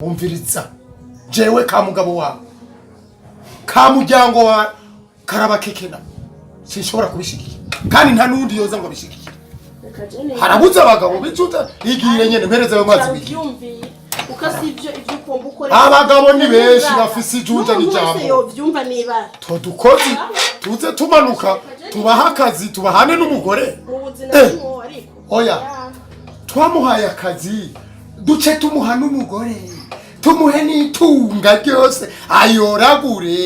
umviriza jewe ka mugabo wawe ka muryango wa karabakekena sinshobora kubishigikira kandi nta nundi yoza ngo abishigikire. Harabuze abagabo bicuta igire nyene mpereza ayo mazi biki ukasivyo ivyo ukomba ukore abagabo ni benshi bafise ijunja n'ijambo yovyumva niba to dukozi tuze tumanuka tubaha akazi tubahane n'umugore oya twamuhaye akazi duce tumuha n'umugore tumuhe n'itunga ryose ayoragure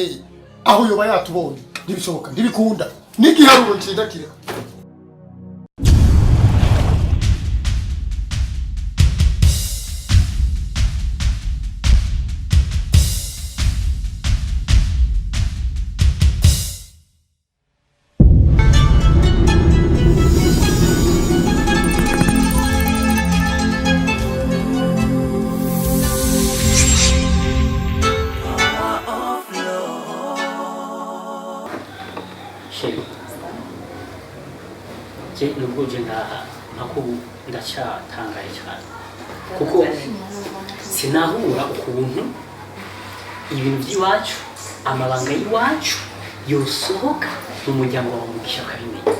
aho yoba yatubonye ntibishoboka ntibikunda n'igiharuro nshinga kireka. nubwo je ntakubu ndacyatangaye cyane kuko sinahura ukuntu ibintu by'iwacu amabanga y'iwacu yosohoka mu muryango wa Mugisha kabimenya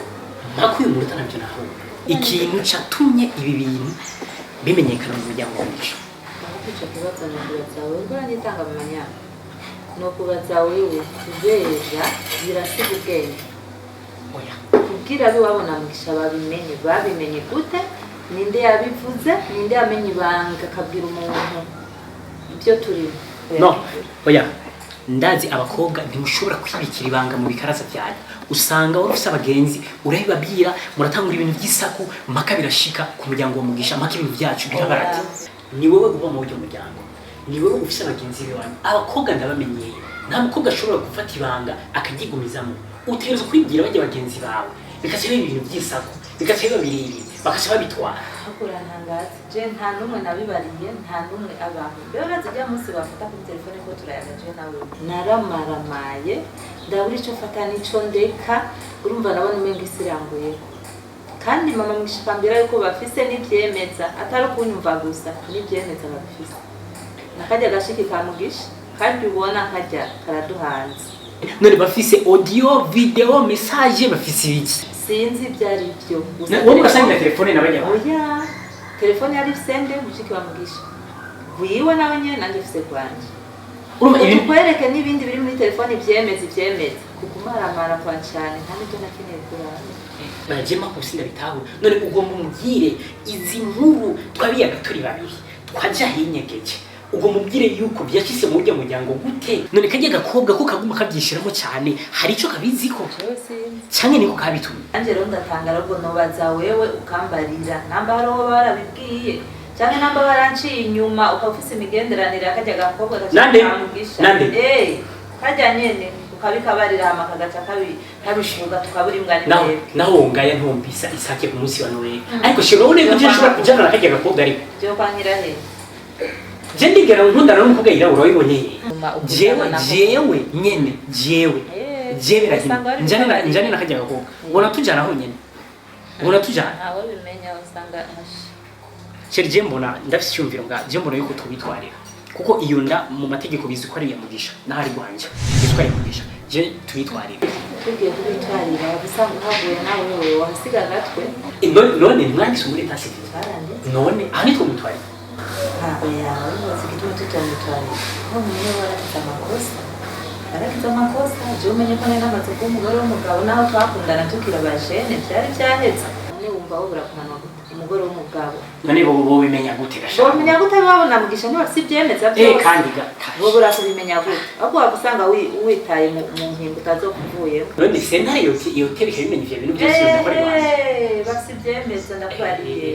mpako uyu muruta nabyo naho ikintu catumye ibi bintu bimenyekana mu muryango wa Mugisha kuco kibazo n'ukubazawe ubwo nitanga mu manya no kubazawe ubeja birasiga ubwenge oya kugira biwabona Mugisha babimenye gute ninde yabivuze ninde yamenye ibanga kabwira umuntu ibyo turi no oya ndazi abakobwa ntimushobora kwibikira ibanga mu bikaraza byaje usanga warufise abagenzi urabibabwira muratangura ibintu by'isaku mpaka birashika ku muryango wa Mugisha mpaka ibintu byacu birabarati ni wowe uba mu buryo muryango ni wowe ufise abagenzi biwanyu abakobwa ndabamenyeye nta mukobwa ashobora gufata ibanga akagigumizamo utegereza kwibwira bajya bagenzi bawe bikasiba ibintu by'isaku bikasiba biriri bakasaba bitwara akura ntangazi je nta numwe nabibariye nta numwe abantu byo bazijya munsi bafata kuri telefone ko turayagaje nawe naramaramaye ndaburi cyo fata nico ndeka urumva nabone umenga isiranguye kandi mama mwishikambira yuko bafise n'ivyemeza atari kunyumva gusa n'ivyemeza bafise nakajya gashiki ka Mugisha kandi ubona kajya karaduhanze none bafise audio video message bafise ibiki sinzi byari byo wowe urasanga telefone nabanya oya telefone yari sende mushiki wa Mugisha wiwe nawe nyene nanje fise kwanje urumva ibintu kwereke n'ibindi biri muri telefone ivyemeza kukumaramara kwa cyane nta n'ibyo nakeneye kurana bajema kusinda bitaho none ugomba umubwire izi nkuru twabiyaga turi babiri twaja hinyegeje ugomba umubwire yuko byakise mu buryo muryango gute none kajya gakobwa ko kaguma kabyishiramo cyane hari ico kabiziko cyane niko kabitumye anje ro ndatangara ubwo nobaza wewe ukambarira namba haro barabibwiye cyane namba baranciye inyuma ukafise imigenderanire akajya gakobwa Mugisha kajya nyene ukabikabarira hama kagaca kabishuga tukabura imbwani naho ngaya ntumbisa isake ku munsi wa Noel ariko shiro une kuje shobora kujana nakajya gakobwa ariko byo kwankira he je ndigera nkundana n'umukobwa yirabura wibonye jewe nyene njane nakajya gakobwa ubona tujana aho nyene ubona tujana aho bimenya usanga Serge mbona ndafise cyumviro bwa je mbona yuko tubitwarira kuko iyo nda mu mategeko bizi ko ari ya Mugisha nahari gwanje bitwari Mugisha je tubitwarira tugiye kubitwarira bisanga haguye nawe wewe wasiga gatwe none mwandise muri tasi none ani twumutwarira oya uzi kituma tutamutwarira none niwe warakiza amakosa je umenye ko nena amaze ko umugore w'umugabo naho twakundana tukira bajene byari byahetse none wumva wo burakunanwa umugore w'umugabo none bo bimenya gute gasha bo bimenya gute babona Mugisha niba sibyemeza byose kandi bo burasubimenya gute ahubwo wagusanga witaye mu nkingo utazokuvuye none senta iyo tereka bimenya ivyo bintu byose ndakora rwanda basibyemeza ndakwariye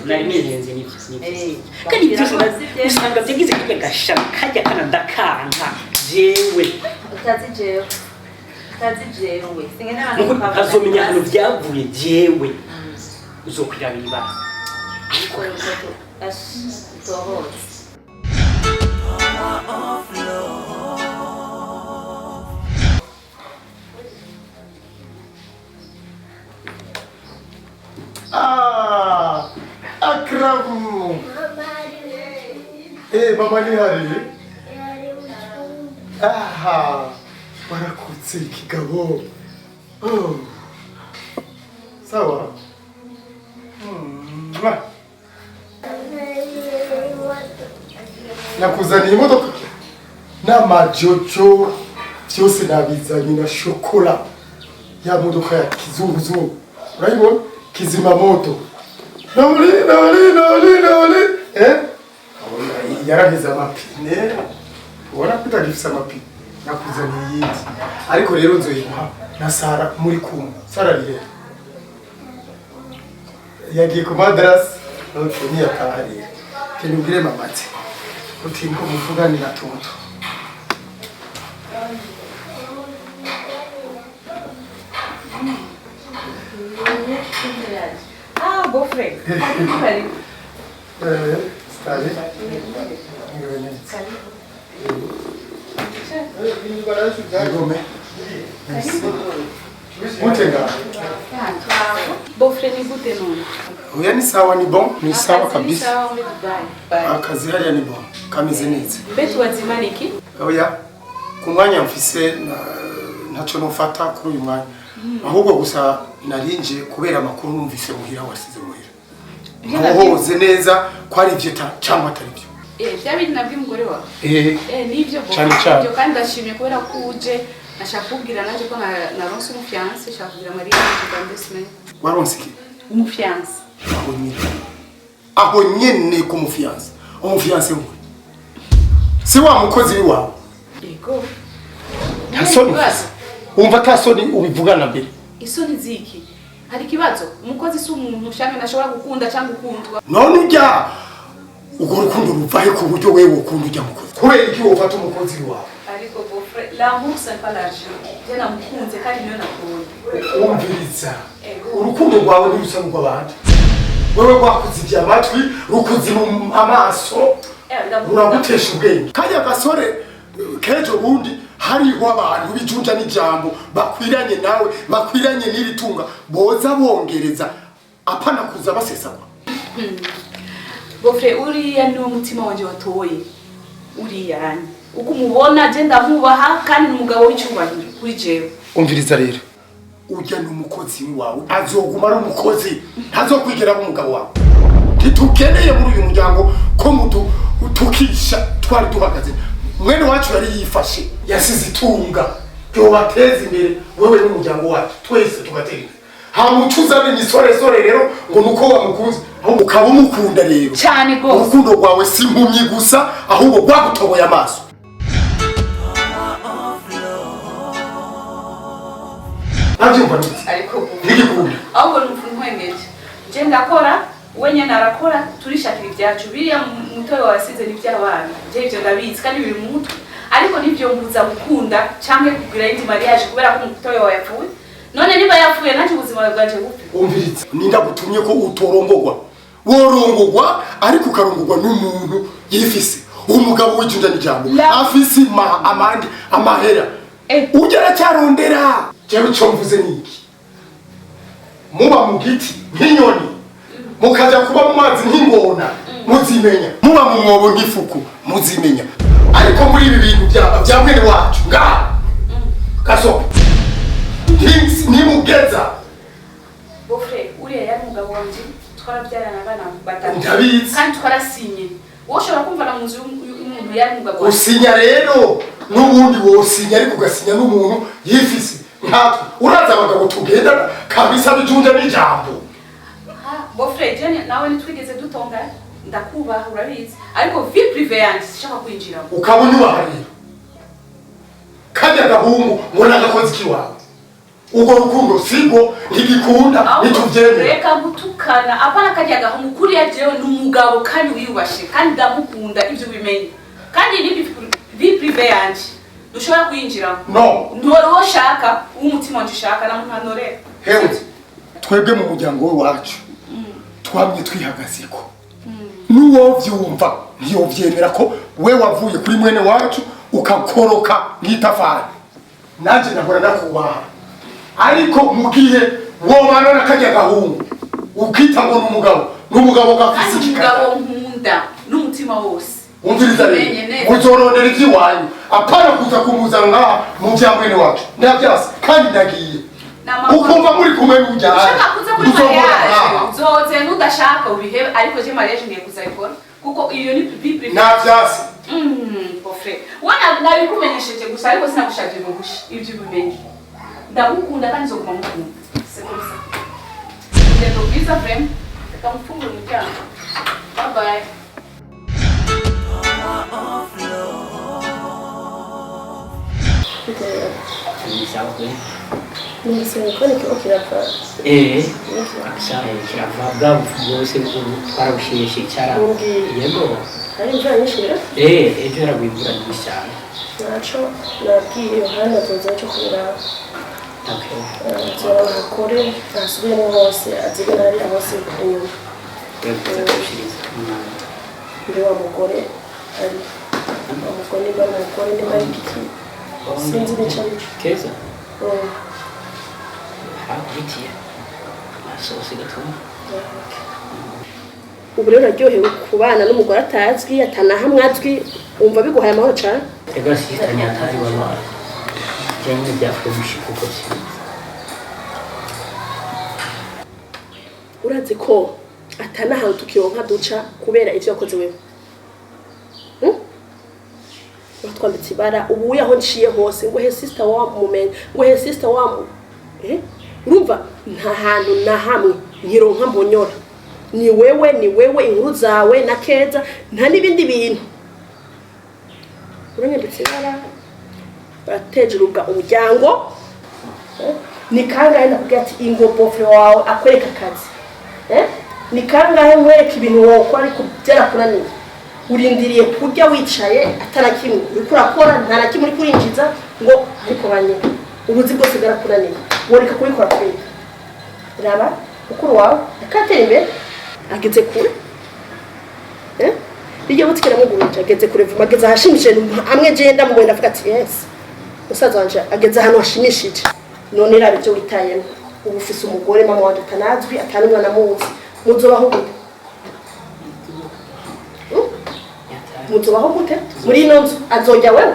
nari nihenze n'ibyo kandi byose usanga byagize kajya gasha kajya kana ndakanka jewe utazi jewe singena nuko azomenya hano byavuye jewe uzokwirabira ibara ariko tohose Akramu. mama ni hari. Aha. Warakutse ikigabo. Oh. Sawa. Nakuzaniye imodoka n'amajojo byose nabizanye na shokora ya modoka ya kizunguzungu urayibona kizima moto noli yaraheze amapine ubona ko utagifise amapine nakuzaniye yindi ariko rero nzoyimuha na Sara muri kumwe Sara rero yagiye ku madrasa none yatahariye kenubwire mamati utinko muvugani na tonto Ah, boyfriend. Stare. Come? Mutenga. Boyfriend ni gute none? Oya ni sawa ni bon, ni sawa kabisa. Sawa muri Dubai. Akazi hariya ni bon, kameze neza. Betu wazimana iki? Oya, ku mwanya mfise ntaco nofata kuri uyu mwanya. Ahubwo gusa narinje kubera amakuru numvise muhira wasize muhira. Hohoze neza ko ari ivyo cyangwa atari byo. Byabindi nabwi mugore wawe. Nivyo cyane. Byo kandi ndashimye kubera ko uje ashaka kubwira naje ko naronse umufiance ashaka kugira Maria Ndesme. Waronse iki? Umufiance. Aho nyene ku mufiance. Umufiance we. Si wa mukozi wawe. Yego. Tasoni. Umva tasoni ubivugana mbere. Isoni ziki? Hari kibazo? Umukozi si umuntu ushange nashobora gukunda cyangwa ukundwa. None ujya ugo rukundo ruvahe ku buryo wewe ukunda ujya mukozi. Kubera iki wofata umukozi wawe? Ariko boyfriend, l'amour c'est pas l'argent. Je namukunze kandi niyo nakunda. Umviriza. Urukundo rwawe ni rusa rw'abandi. Wewe rwakuzivye amatwi, rukuzi mu amaso. Uragutesha ubwenge. Kanya gasore kejo bundi hariho abantu bijunja n'ijambo bakwiranye nawe bakwiranye n'iri tunga boza bongereza apana kuza basesagwa. Boyfriend, uriya ni umutima wanje watoye. Uriya yani. Uko mubona je ndamubaha kandi n'umugabo w'icyubahiro kuri jewe. Umviriza rero. Ujya n'umukozi wawe azoguma ari umukozi ntazokwigera umugabo wawe. Ntitukeneye muri uyu muryango ko mutu utukisha twari duhagaze. Mwene wacu yari yifashe yasize itunga byo bateza imbere wewe n'umuryango wacu twese tugatera hamucuza n'imisore rero ngo nuko wamukunze aho ukaba umukunda rero cyane gose urukundo rwawe si impumyi gusa ahubwo rwagutoboye amaso. Nabyumva niki ariko nigikunda ahubwo n'umfungwengeje je ndakora wenye narakora turishakira ibyacu biriya mutoyo wasize n'ibyabana je ivyo ndabizi kandi biri mu mutwe ariko nivyo mbuza gukunda canke kugira indi mariage kubera ko mutoyo wawe yapfuye none niba yapfuye nanje ubuzima bwanje bupfe. Umviriza nindagutumye ko utorongogwa worongogwa ariko ukarongogwa n'umuntu yifise umugabo w'ijunda n'ijambo afise amandi amahera ugera cyarondera jewe cyo mvuze niki muba mu giti nk'inyoni mukaja kuba mu mazi nk'ingona muzimenya muba mu mwobo nk'ifuku muzimenya ariko muri ibi bintu bya mwene wacu nga kaso nimugeza Boyfriend, uriya yari umugabo wanje twarabyarana abana batatu ndabizi kandi twarasinye woshobora kumva na muzi umuntu yari umugabo usinya rero n'ubundi wosinya ariko ugasinya n'umuntu yifise nkatwe uraza abagabo tugendana kabisa bijunja n'ijambo. Boyfriend, je nawe nitwigeze dutonga ndakubaha urabizi ariko vie privé yanjye sishaka kwinjiramo ukabona ubaharira kajya gahungu ngo nagakoze kiwawe ugo rukundo sigo ntigikunda nituvyemera reka gutukana apana kajya gahungu kuri yajewe n'umugabo kandi wiyubashe kandi ndamukunda ivyo bimenye kandi ni vie privé yanjye dushobora kwinjiramo ntoro woshaka umutima wanje ushaka na muntanore hewe twebwe mu muryango wacu twamye twihagazeko nuwo vyumva ntiyo vyemera ko we wavuye kuri mwene wacu ukakoroka nk'itafari nanje nahora nakubaha ariko mugihe wobana nakajya gahungu ukita ngo n'umugabo gafise ikikata umugabo nkunda n'umutima wose umviriza rero muzoronera ivy'iwanyu apana kuza kumuza ngaha mu vya mwene wacu ndavyasi kandi ndagiye ukumva muri kumwe n'ujyana ushaka kuza kuri mariage uzoze n'udashaka ubihebe ariko je mariage ngiye kuzayikora kuko iyo ni bibi ndavyasi pofre wana nabikumenyesheje gusa ariko sinagushaka ibintu gushi ibyo bimenye ndagukunda kandi zoguma mukunda c'est comme ça c'est donc visa frame kamfunga umuryango bye bye kirava bwa bwose twarabushimishe cyara yego hari imvura nyinshi rero ejo yaragwa imvura nyinshi cyane naco nabwiye Yohana azoza cyo kuraba zora bakore asubiremo hose azigana ari hose inyuma ndi wa mugore ari umugore niba umugore niba iki sinzi n'icyo keza hakurikiye amasosi gatuma ubu rero aryohewe kubana n'umugore atazwi atanahamwe azwi wumva biguhaye amahoro cyane ega sitanya atari wabara cyane byafumushi kuko urazi ko atanahantu tukironka duca kubera ivyo yakoze wewe batwambitse ibara ubu yaho nciye hose ngo he sister wa mumenye ngo he sister wa urumva nta hantu na hamwe nkironka mbonyora ni wewe inkuru zawe na Keza nta nibindi bintu uranyambitse ibara bateje urubwa umuryango ni kangahe ndakubwira ati ingo bofre wawe akwereka akazi ni kangahe nkwereka ibintu wokora ariko byarakunaniye urindiriye kurya wicaye atarakimwe uriko urakora nta na kimwe uri kurinjiza ngo ariko banye ubuzi bwose bwarakunaniye woreka kubikora kwe raba ukuru wawe akatera imbere ageze kure iyo butikira mugurije ageze kure vuba ageze ahashimishije amwe genda mu mwenda avuga ati yes musaza wanje ageze ahantu hashimishije none raba ibyo witayemo ubu ufise umugore mama wanje atanazwi atanumwana muzi muzobaho gute muzobaho gute muri ino nzu azojya wewe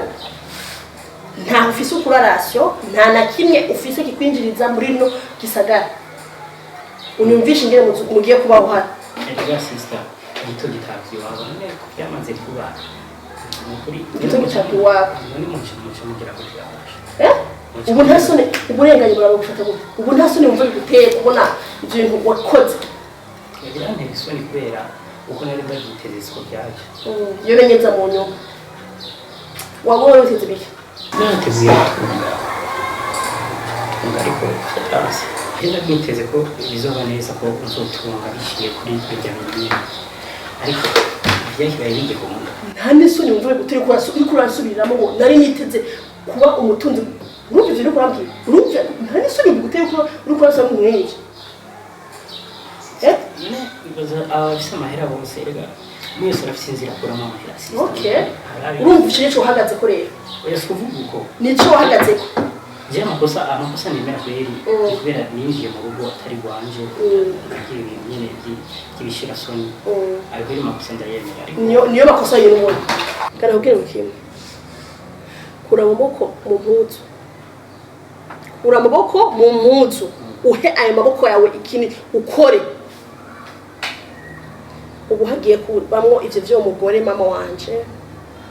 nta ufise ukurarasyo nta na kimwe ufise kikwinjiriza muri ino gisagara unyumvisha ingene mugiye kubaho hano ega sister gito gitavye wabone ko byamaze kuba gito gitavye wawe none muco mugira ko ubu nta soni uburenganye burabe gufata gute ubu nta soni wumva biguteye kubona ibyo bintu wakoze birantera isoni kubera uko nari ndagiteze ko byaje iyo benyeza mu nyuma wabona witeze biki nateguye ariko cyase Henda biteze ko bizoba neza ko uzotunga bishiye kuri bijya bintu ariko byakibaye bigikunda nta n'isoni wumva biguteye kurasubiramo ngo nari niteze kuba umutunzi urumva ivyo kurambwira urumva nta n'isoni biguteye ko uri kurasaba umwenge because abafise amahera bose rega mwese arafise inzira kuramo amahera sisi okay urumva icyo cyo uhagaze ko rero oya sikuvuga uko nico uhagaze ko je amakosa nemera kweri kubera ninjiye mu rugo atari rwanje kagira ibintu nyene by'ibishira soni ariko iri makosa ndayemera ariko niyo makosa y'umuntu kana ubwire ukimwe kura amaboko mu mpuzu uhe ayo maboko yawe ikini ukore ubu hagiye kubamwo ivyo vyo mugore mama wanje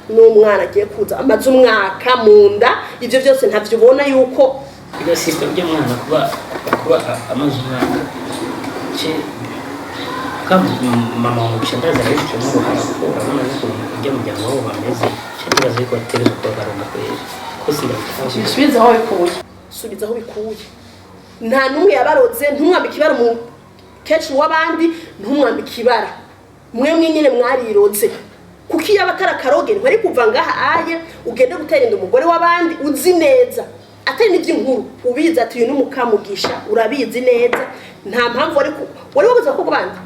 n'umwana agiye kuza amaze umwaka munda ivyo byose ntavyo ubona yuko biga sister byo mwana kuba amaze umwaka ce kam mama wanjye ndaza ariko mu ruhara ko urabona ko ujya mu muryango wabo bameze cyabaza yuko atereza ko baronga ko sindafashe subiza aho bikuye nta numwe yabaroze ntumwambike ibara mu kenshi w'abandi ntumwambike ibara mwe nyine mwariroze kuko iyo abatarakaroge ntwari kuva ngaha aye ugende gutera inda umugore w'abandi uzi neza atari n'iby'inkuru ubizi ati uyu n'umukamugisha urabizi neza nta mpamvu wari wabuze ko bandi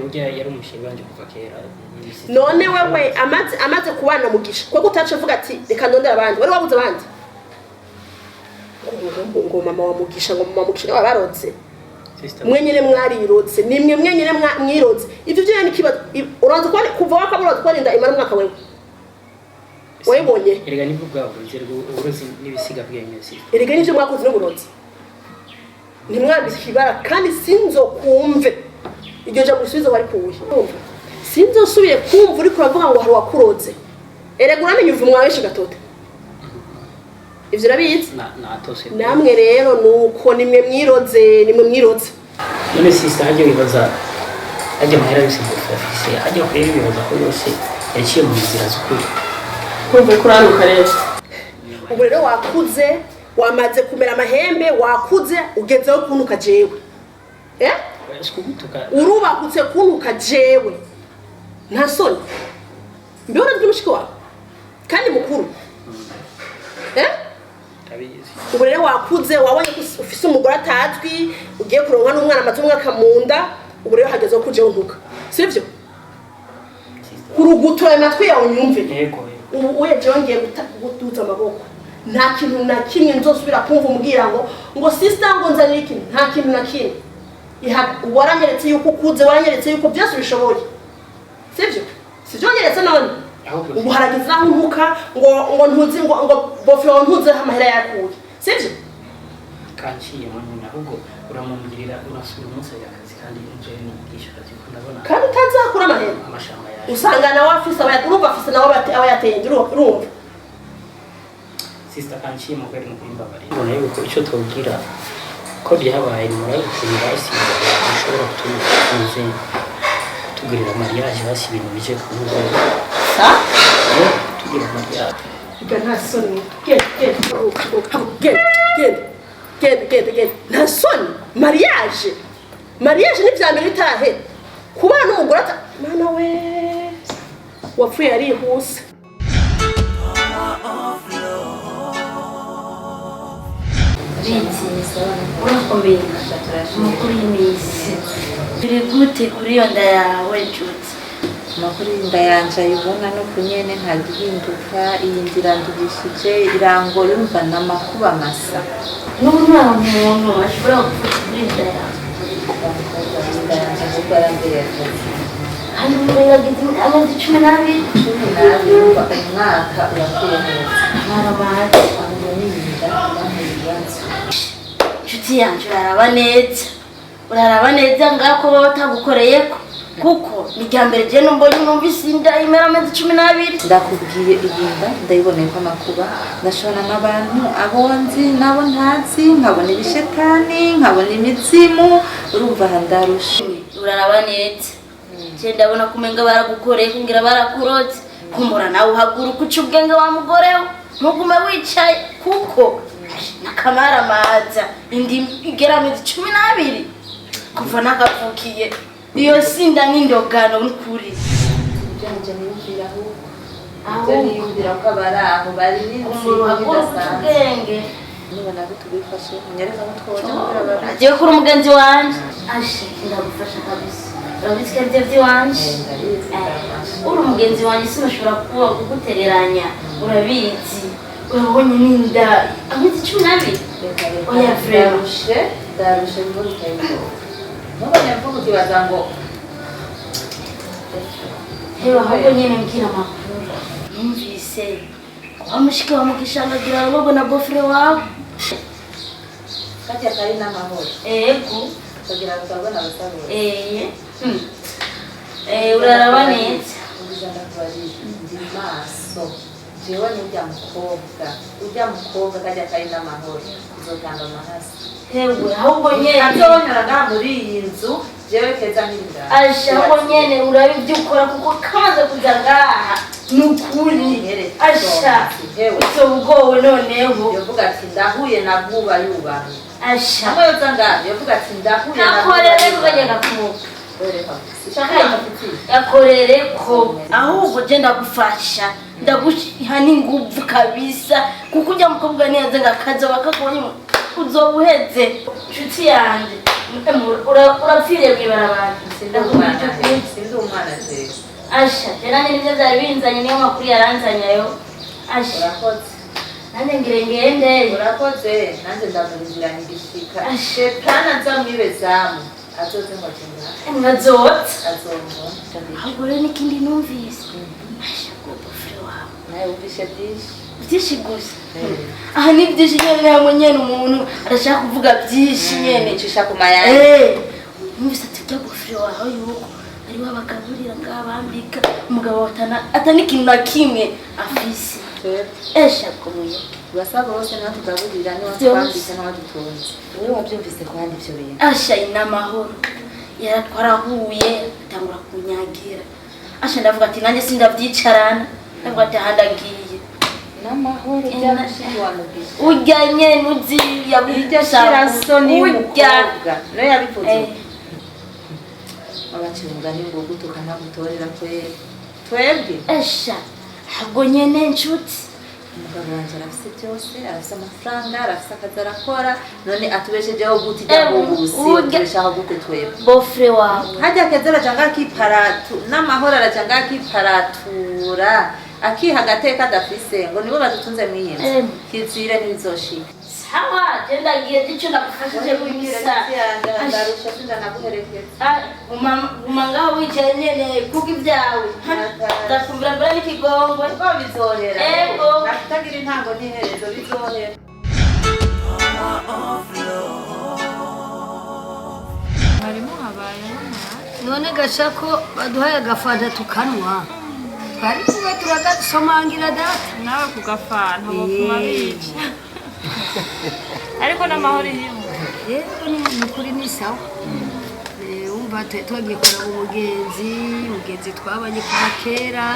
burya yari umushinga wanje kuva kera none wewe amaze kubana mugisha kuko utace uvuga ati reka ndondera abandi wari wabuze abandi ngo mama wa mugisha ngo mama mugisha wabaroze mwenyene mwarirotse nimwe mwenyene mwirotse ivyo byo ni kiba uraza ko kuva wakabura twarinda imara mwaka wewe webonye erega nibwo bwa uburozi n'ibisiga bw'enyesi erega nivyo mwakoze n'uburozi ntimwabikibara kandi sinzo kumve iryo jambo risubizo bari kuwe sinzo subiye kumva uri kuravuga ngo hari wakuroze erega uramenye uvu mwaweshi gatote ivyo rabizi namwe rero nuko nimwe mwiroze none sister hajye wibaza hajye mahera yose mufafise hajye kureba ibibaza ko yose yaciye mu nzira z'ukuri kumva kuranuka rero ubu rero wakuze wamaze kumera amahembe wakuze ugezeho kunuka jewe urubakutse kunuka jewe nta soni mbona ry'umushiki wawe kandi mukuru ubu rero wakuze wabonye ko ufise umugore atatwi ugiye kuronka n'umwana amaze umwaka mu nda ubu rero hagezeho kujeho ntuka sivyo kurugutura amatwi yawe unyumve ubu uyejeho ngiye gutuza amaboko nta kintu na kimwe nzosubira kumva umbwira ngo sister ngo nzanire ikintu nta kintu na kimwe waranyeretse yuko ukuze waranyeretse yuko byose bishoboye sivyo nyeretse none ubu haragize naho ntuka ngo ntuzi ngo bofero ntuze amahera yakuye sivyo kanciye mwana ahubwo uramumugirira urasubira umunsi y'akazi kandi inje ni ishakazi ndabona kandi utazakura amahera amashamba yaje usanga nawe afise urumva afise nawe abayatenge urumva sister kanciye mu kweri n'ukumbabari mbona yuko ico tubwira ko byabaye muri gukinira isiza bishobora kutuze tugirira mariage basi ibintu bije kunuza tugira mariage nta soni get nta soni mariage ni vyambere itahe kubana n'umugore ata mana we wapfuye arihuse urakomeye amakuru y'iminsi turi gute kuri iyo nda yawe nshuti amakuru y'inda yanje ayibona no kunyene ntagihinduka iyi nzira ndubishije irango yumva n'amakuba masa n'ubu nta muntu ashobora gupfuka kuri inda yawe hano uragize amezi 12 umwaka urakuye neza maramazi nshuti yanje uraraba neza ngako baba batagukoreyeko kuko ni rya mbere je numvise inda imera amezi 12 ndakubwiye iyinda ndayiboneye ko amakuba ndashobora n'abantu abonzi nabo ntazi nkabona ibishetani nkabona imizimu urumva handarusha uraraba neza je ndabona kumenga baragukoreye kungira barakuroze kumura nawe uhaguruka uca ubwenge wa mugoreho ntugume wicaye kuko nakamara maza indi igera amezi 12 kuva nakavukiye iyo sinda n'indogano n'ukuri byanje niyumvira aho niyumvira ko abaraho bari n'ubwenge niba nabo tubifashe nyareka ko twoje kugira bari agiye kuri umugenzi wanje ashe ndagufasha kabisa urabitswe ibyo wanje uri umugenzi wanje sinashobora kuba kugutereranya urabizi urabonye n'inda amezi 12 oya frère darushe ngo utayiho nubonye mvuga ukibaza ngo hewa ahubwo nyene mbwira amakuru numvise wamushika wamugishangagira robo na bofre wawe kati akari n'amahoro ego kugira ngo twabona abasabura uraraba neza ubijana kubarira ndi maso jewe n'urya mukobwa kajya kari n'amahoro uzotanga amahasi hewe ahubwo nyene azonyora nga muri iyi nzu jewe keza nk'inda asha ahubwo nyene urabe ibyo ukora kuko kamaze kuja ngaha nukuri asha uso ubwowe noneho yovuga ati ndahuye na Bwuba yubahe asha amwe yoza ngaha yovuga ati ndahuye na nakorere kugenda kumuka yakorere ko ahubwo je ndagufasha ndaguha n'inguvu kabisa kuko ujya mukobwa neza ngakaza bakakubonye uzobuheze nshuti yanje urapfiriye mwibarabara sinzi umwana jewe asha tena nibyo byari binzanye niyo makuru yaranzanye ayo asha urakoze nane ngirengende urakoze nanjye ndamurindira nigishika shetani azamwibezamu azoze ngo kinga mwazotsa azombo ahubwo rero n'ikindi numvise ashaka bofre wawe nawe wumvishe byinshi byinshi gusa aha ni byinshi nyene hamwe nyene umuntu arashaka kuvuga byinshi nyene cisha ku mayani numvise ati bya bofre wawe yuko ari wabagaburira ngabambika umugabo atani ikintu na kimwe afise eshaka umuye basaba bose natugaburira ni watwambise n'abadutunze wowe wabyumvise kandi ibyo bintu asha inamahoro yaratwarahuye atangura kunyagira asha ndavuga ati nanjye sindavyicarana ndavuga ati handagiye n'amahoro by'amushiki wa mugisha urya nyene uzi iryo shiraso ni umukobwa no yabivuze abaciye umugani ngo gutukana gutorera twebwe esha ahubwo nyene nshuti umugabo wanje arafise byose arafise amafaranga arafise akazi arakora none atubeshejeho guti byabubusi tubeshaho gute twebwe bofre wawe hajya kezera janga kiparatu n'amahoro arajanga kiparatura akiha agateka adafise ngo nibo badutunze mwiyinzu kizire n'ibizoshika sawa genda giye icyo nakufashije kumisa ndarusha sinda naguherekeza guma ngaho wicaye nyene kuko ibyawe ndakumvira mbere n'ikigongwe ko bizohera ego nakutagira intango n'iherezo bizohera harimo habayeho none gashako baduhaye agafanta tukanwa twari kuba turagasomangira data nawe ku gafanta bokuma bica ariko n'amahoro yiwe rero ni ukuri ni sawa wumva twagiye kuraba umugenzi twabanye kuva kera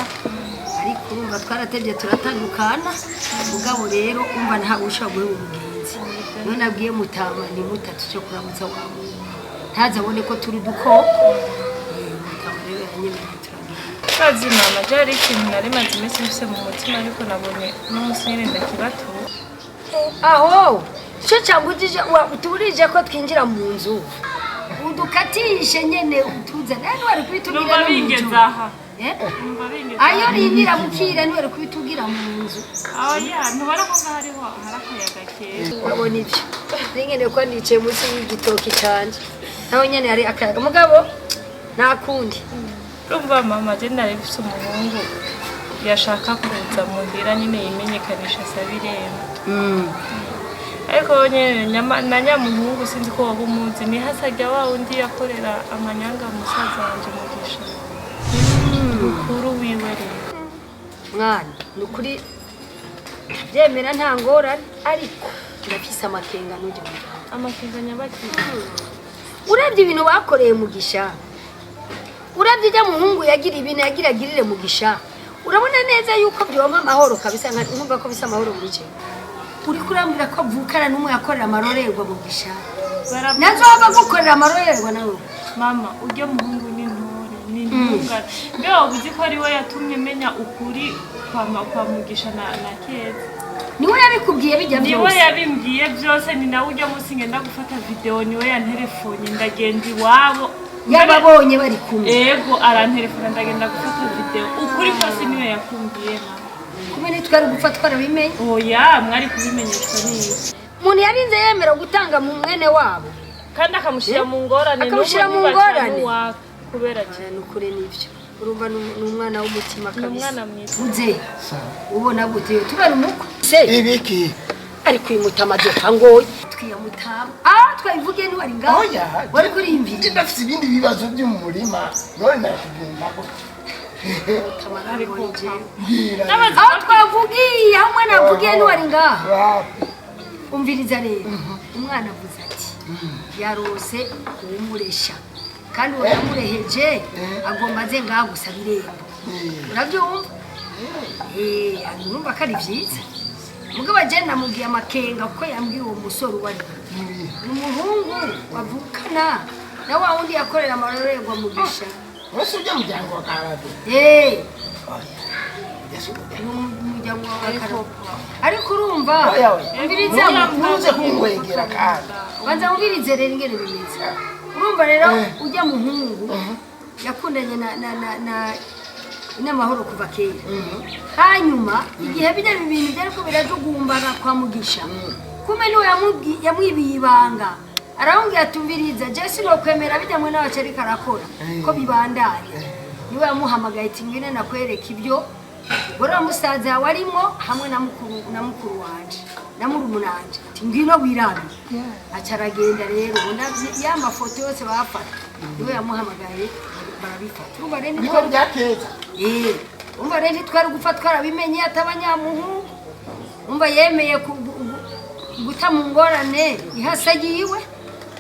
ariko urumva twaratevye turatandukana mugabo rero umva nta ushobora guheba umugenzi none abwiye mutama ni mutatu cyo kuramutsa wa muntu ntazabone ko turi dukoko mutama rero yanyemereye turagiye kazi mama byari ikintu nari maze iminsi mfise mu mutima ariko nabonye n'umunsi nyine ndakibatura aho cyo cyangujije uturije ko twinjira mu nzu udukatishe nyene utuza nani wari kubitubwira numva bingeza aha ayo rinira mukira ni wari kubitubwira mu nzu ya ntubara ko hariho harakayaga keza urabona ibyo ringene ko nicaye munsi y'igitoki canje naho nyene hari akayaga mugabo nakundi urumva mama je nari bifise umuhungu yashaka kuza muhira nyine yimenyekanisha sabirema ariko nyene na nyamuhungu sinzi ko waba umuzi ni hasajya wa undi yakorera amanyanga musaza wanje mugisha mukuru wiwe rero mwana nukuri byemera nta ngorane ariko ndafise amakenga n'ujya mu amakenga nyabakira uravye ibintu bakoreye mugisha uravye ijya muhungu yagira ibintu agirire mugisha urabona neza yuko byoma amahoro kabisa nkumva ko bisa amahoro muri cyo uri kurambira ko vukana n'umwe yakorera amarorerwa mugisha nazo baba gukorera amarorerwa nawe mama ujya muhungu n'intore n'intungane mbe wabuzi ko ari we yatumye menya ukuri kwa mugisha na keza niwe yabikubwiye bijya byose niwe yabimbwiye byose ni nawe ujya munsi ngenda gufata video niwe yanterefone ndagenda iwabo yababonye bari kumwe ego aranterefona ndagenda gufata video ukuri kose niwe yakumbwiye kumene twari gupfa twarabimenye oya mwari kubimenyeshwa neza umuntu yarinze yemera gutanga mu mwene wabo kandi akamushira mu ngorane akamushira mu ngorane kubera nukuri nivyo urumva n'umwana w'umutima kabisa n'umwana mwiza uze ubona gute tubara umukwe se ibiki ariko imutama doka ngoye twiyamutama twabivuge ni wari ngaho wari kuri imvi ndafite ibindi bibazo byo mu murima none nakugenda ko aho twavugiye aho umwana avugiye ni wari ngaho umviriza rero umwana avuze ati yarose uwumuresha kandi uwo yamureheje agomba aze ngaho gusaba irembo urabyumva urumva ko ari byiza mugabo agenda namubwiye amakenga kuko yambwiye uwo musore uwo ari ni umuhungu wavukana na wa wundi yakorera amarorerwa mugisha wese ujya muryango wa karade umuryango wa karade ariko urumva umviriza ntuze kungwegera kandi banza umvirize rero ingene bimeze urumva rero ujya muhungu yakundanye n'amahoro kuva kera hanyuma igihe bijya ibintu byariko birajugumbana kwa mugisha kume niwe yamwibiye ibanga arambwira atumviriza je sinokwemera bijya mwe n'abace ariko arakora ko bibandanya niwe yamuhamagaye ati ngwino nakwereka ibyo bora musaza warimo hamwe na mukuru wanje na murumunanje ati ngwino wirabe acaragenda rero ya mafoto yose bafata niwe yamuhamagaye barabifata urumva rero niko byakeza umva rero twari gufata twarabimenye atabanyamuhungu umva yemeye guta mu ngorane ihasagiwe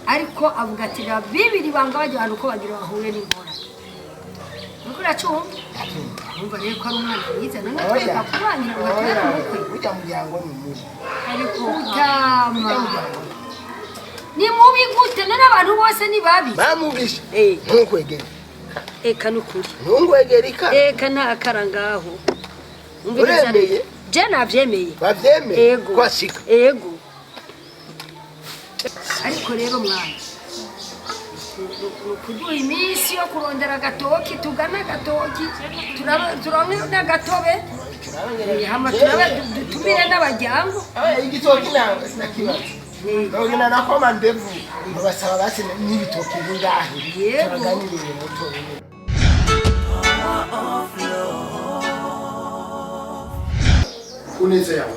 ariko avuga ati bibiri banga bajya ahantu ko bagira bahure n'ingorane nuko uracumva umva rero ko ari umwana mwiza none tweka kubangira ngo atwere umukwe ujya muryango ni mubi ariko utama ni mubi gute none abantu bose ni babi bamugisha ntukwegere eka nukuri ntungwegerika eka ntakara ngaho umviriza rero je navyemeye bavyemeye kwashika ego ariko rero mwana kuduha iminsi yo kurondera agatoki tugana agatoki turonke n'agatobe hama dutumire n'abajyango igitoki nawe sinakibaza nogena nakoma ndevu basaba basi n'ibitoki bingahe turaganiriye muto kuneze yawe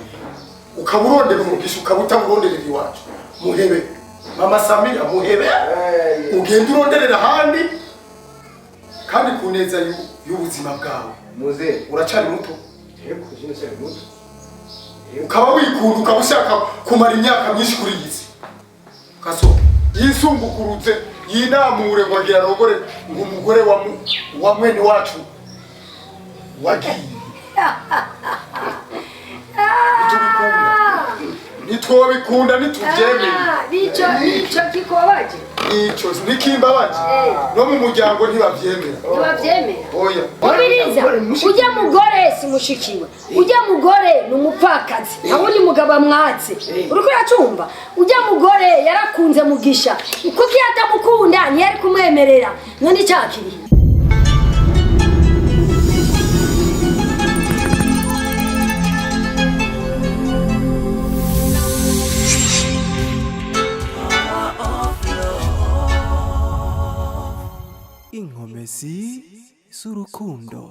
ukaburondera umugisha ukabutaburonderera iwacu muhebe mama Samira muhebe ugenda uronderera ahandi kandi kuneza y'ubuzima bwawe muze uracari muto ukaba wikunda ukaba ushaka kumara imyaka myinshi kuri iyi si kaso yisumbukurutse yinamure ngo agira rogore ngo umugore wa mwene wacu wagiye nitwobikunda nituvyemeye nico kikobaje nico nikimbabaje no mu muryango ntibavyemera oya ubiriza ujya mugore simushikiwe ujya mugore numupfakazi naburi mugabo amwatse uriko uracumva ujya mugore yarakunze mugisha kuko yatamukunda ntiyari kumwemerera none cyakiri Inkomezi z'urukundo.